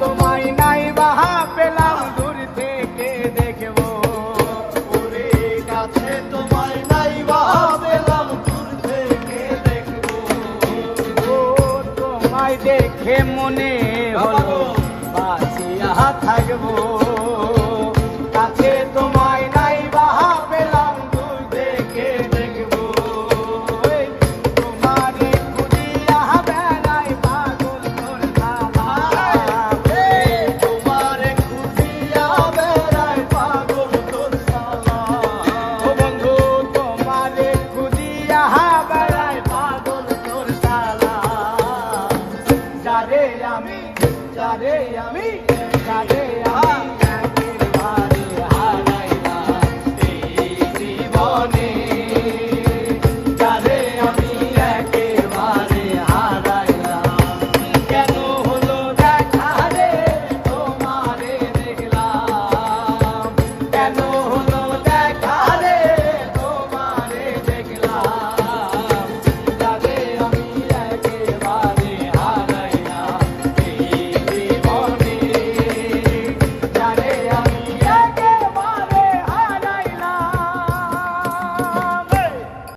তোমায় নাই বাহা পেলাম দূর থেকে দেখবো। ওরে কাছে তোমায় নাই বাহা পেলাম দূর থেকে দেখবো। ও তোমায় দেখে মনে হলো বাঁচিয়া থাকবো। কাছে তোমায় নাই বাহা পেলাম দূর থেকে দেখবো। তোমারে খুঁজিয়া বেড়াই পাগল তোর জ্বালা। তোমারে খুঁজিয়া বেড়াই পাগল তোর জ্বালা। ও বন্ধু তোমারে খুঁজিয়া বেড়াই পাগল তোর জ্বালা। যারে আমি যারে আমি